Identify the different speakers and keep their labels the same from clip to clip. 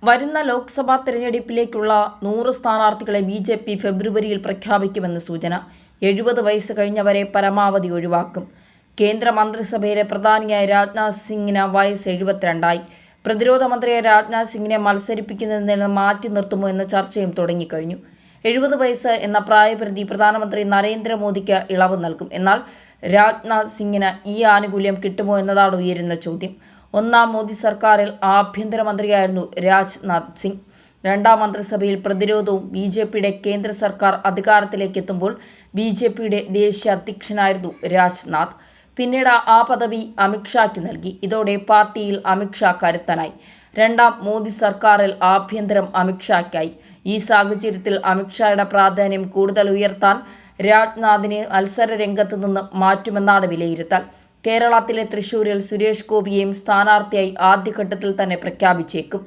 Speaker 1: വരുന്ന ലോക്സഭാ തെരഞ്ഞെടുപ്പിലേക്കുള്ള 100 സ്ഥാനാർത്ഥികളെ ബി.ജെ.പി. ഫെബ്രുവരിയിൽ പ്രഖ്യാപിക്കുമെന്ന് സൂചന. 70 വയസ്സ് കഴിഞ്ഞവരെ പരമാവധി ഒഴിവാക്കും. കേന്ദ്ര മന്ത്രിസഭയിലെ പ്രധാനിയായ രാജ്നാഥ് സിംഗിന് വയസ്സ് 72ആയി. പ്രതിരോധ മന്ത്രിയായ രാജ്നാഥ് സിംഗിനെ മത്സരിപ്പിക്കുന്നതിൽ നിന്ന് മാറ്റി നിർത്തുമോ എന്ന ചർച്ചയും തുടങ്ങിക്കഴിഞ്ഞു. 70 വയസ്സ് എന്ന പ്രായപരിധി പ്രധാനമന്ത്രി നരേന്ദ്രമോദിക്ക് ഇളവ് നൽകും. എന്നാൽ രാജ്നാഥ് സിംഗിന് ഈ ആനുകൂല്യം കിട്ടുമോ എന്നതാണ് ഉയരുന്ന ചോദ്യം. ഒന്നാം മോദി സർക്കാരിൽ ആഭ്യന്തരമന്ത്രിയായിരുന്നു രാജ്നാഥ് സിംഗ്. രണ്ടാം മന്ത്രിസഭയിൽ പ്രതിരോധവും ബി.ജെ.പിയുടെ കേന്ദ്ര സർക്കാർ അധികാരത്തിലേക്ക് എത്തുമ്പോൾ ബി.ജെ.പിയുടെ ദേശീയ അധ്യക്ഷനായിരുന്നു രാജ്നാഥ്. പിന്നീട് ആ പദവി അമിത്ഷായ്ക്ക് നൽകി. ഇതോടെ പാർട്ടിയിൽ അമിത്ഷാ കരുത്തനായി. രണ്ടാം മോദി സർക്കാരിൽ ആഭ്യന്തരം അമിത്ഷായ്ക്കായി. ഈ സാഹചര്യത്തിൽ അമിത്ഷായുടെ പ്രാധാന്യം കൂടുതൽ ഉയർത്താൻ രാജ്നാഥിനെ മത്സര രംഗത്ത് നിന്ന് മാറ്റുമെന്നാണ് വിലയിരുത്തൽ. കേരളത്തിലെ തൃശൂരിൽ സുരേഷ് ഗോപിയെയും സ്ഥാനാർത്ഥിയായി ആദ്യഘട്ടത്തിൽ തന്നെ പ്രഖ്യാപിച്ചേക്കും.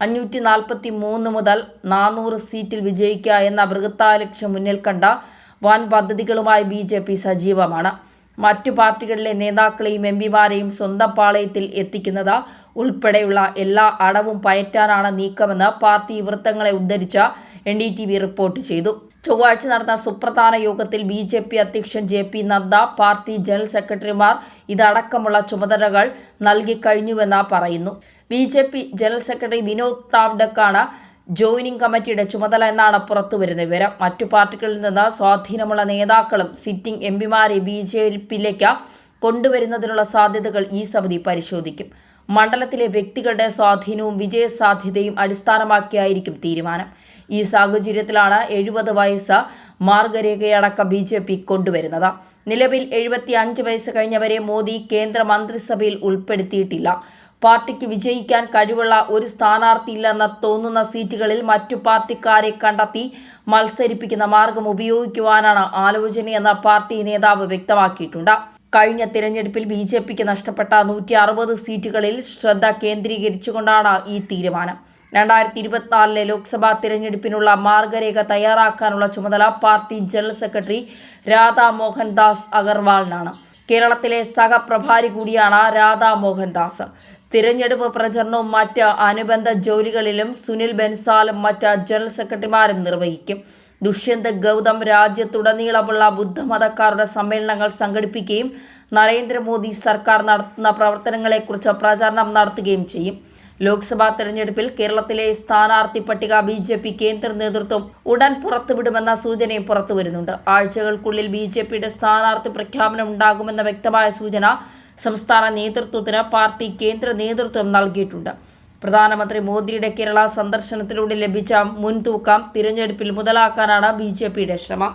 Speaker 1: 543 മുതൽ 400 സീറ്റിൽ വിജയിക്കുക എന്ന ബൃഹത്തായ ലക്ഷ്യം മുന്നിൽ കണ്ട വൻ പദ്ധതികളുമായി ബി.ജെ.പി. സജീവമാണ്. മറ്റു പാർട്ടികളിലെ നേതാക്കളെയും എംപിമാരെയും സ്വന്തം പാളയത്തിൽ എത്തിക്കുന്നത് ഉൾപ്പെടെയുള്ള എല്ലാ അടവും പയറ്റാനാണ് നീക്കമെന്ന് പാർട്ടി വൃത്തങ്ങളെ ഉദ്ധരിച്ച NDTV റിപ്പോർട്ട് ചെയ്തു. ചൊവ്വാഴ്ച നടന്ന സുപ്രധാന യോഗത്തിൽ ബി.ജെ.പി. അധ്യക്ഷൻ JP നദ്ദ, പാർട്ടി ജനറൽ സെക്രട്ടറിമാർ ഇതടക്കമുള്ള ചുമതലകൾ നൽകിക്കഴിഞ്ഞുവെന്ന് പറയുന്നു. ബി.ജെ.പി. ജനറൽ സെക്രട്ടറി വിനോദ് താവ്ഡെക്കാണ് ജോയിനിംഗ് കമ്മിറ്റിയുടെ ചുമതല എന്നാണ് പുറത്തുവരുന്ന വിവരം. മറ്റു പാർട്ടികളിൽ നിന്ന് സ്വാധീനമുള്ള നേതാക്കളും സിറ്റിംഗ് എംപിമാരെ ബി.ജെ.പിയിലേക്ക് കൊണ്ടുവരുന്നതിനുള്ള സാധ്യതകൾ ഈ സമിതി പരിശോധിക്കും. മണ്ഡലത്തിലെ വ്യക്തികളുടെ സ്വാധീനവും വിജയസാധ്യതയും അടിസ്ഥാനമാക്കിയായിരിക്കും തീരുമാനം. ഈ സാഹചര്യത്തിലാണ് 70 വയസ്സ് മാർഗരേഖയടക്കം ബി.ജെ.പി. കൊണ്ടുവരുന്നത്. നിലവിൽ 75 വയസ്സ് കഴിഞ്ഞവരെ മോദി കേന്ദ്ര മന്ത്രിസഭയിൽ ഉൾപ്പെടുത്തിയിട്ടില്ല. പാർട്ടിക്ക് വിജയിക്കാൻ കഴിവുള്ള ഒരു സ്ഥാനാർത്ഥിയില്ലെന്ന് തോന്നുന്ന സീറ്റുകളിൽ മറ്റു പാർട്ടിക്കാരെ കണ്ടെത്തി മത്സരിപ്പിക്കുന്ന മാർഗം ഉപയോഗിക്കുവാനാണ് ആലോചനയെന്ന് പാർട്ടി നേതാവ് വ്യക്തമാക്കിയിട്ടുണ്ട്. കഴിഞ്ഞ തിരഞ്ഞെടുപ്പിൽ ബി.ജെ.പിക്ക് നഷ്ടപ്പെട്ട 160 സീറ്റുകളിൽ ശ്രദ്ധ കേന്ദ്രീകരിച്ചുകൊണ്ടാണ് ഈ തീരുമാനം. 2024 ലോക്സഭാ തിരഞ്ഞെടുപ്പിനുള്ള മാർഗരേഖ തയ്യാറാക്കാനുള്ള ചുമതല party general secretary Radha Mohan Das അഗർവാളിനാണ്. കേരളത്തിലെ സഹപ്രഭാരി കൂടിയാണ് രാധാ മോഹൻ ദാസ്. തിരഞ്ഞെടുപ്പ് പ്രചരണവും മറ്റ് അനുബന്ധ ജോലികളിലും സുനിൽ ബൻസാലും മറ്റ് ജനറൽ സെക്രട്ടറിമാരും നിർവഹിക്കും. ദുഷ്യന്ത് ഗൗതം രാജ്യത്തുടനീളമുള്ള ബുദ്ധമതക്കാരുടെ സമ്മേളനങ്ങൾ സംഘടിപ്പിക്കുകയും നരേന്ദ്രമോദി സർക്കാർ നടത്തുന്ന പ്രവർത്തനങ്ങളെക്കുറിച്ച് പ്രചാരണം നടത്തുകയും ചെയ്യും. ലോക്സഭാ തെരഞ്ഞെടുപ്പിൽ കേരളത്തിലെ സ്ഥാനാർത്ഥി പട്ടിക ബി.ജെ.പി. കേന്ദ്ര നേതൃത്വം ഉടൻ പുറത്തുവിടുമെന്ന സൂചനയും പുറത്തുവരുന്നുണ്ട്. ആഴ്ചകൾക്കുള്ളിൽ ബി.ജെ.പിയുടെ സ്ഥാനാർത്ഥി പ്രഖ്യാപനം ഉണ്ടാകുമെന്ന വ്യക്തമായ സൂചന സംസ്ഥാന നേതൃത്വത്തിന് പാർട്ടി കേന്ദ്ര നേതൃത്വം നൽകിയിട്ടുണ്ട്. പ്രധാനമന്ത്രി മോദിയുടെ കേരള സന്ദർശനത്തിലൂടെ ലഭിച്ച മുൻതൂക്കം തിരഞ്ഞെടുപ്പിൽ മുതലാക്കാനാണ് ബി.ജെ.പിയുടെ ശ്രമം.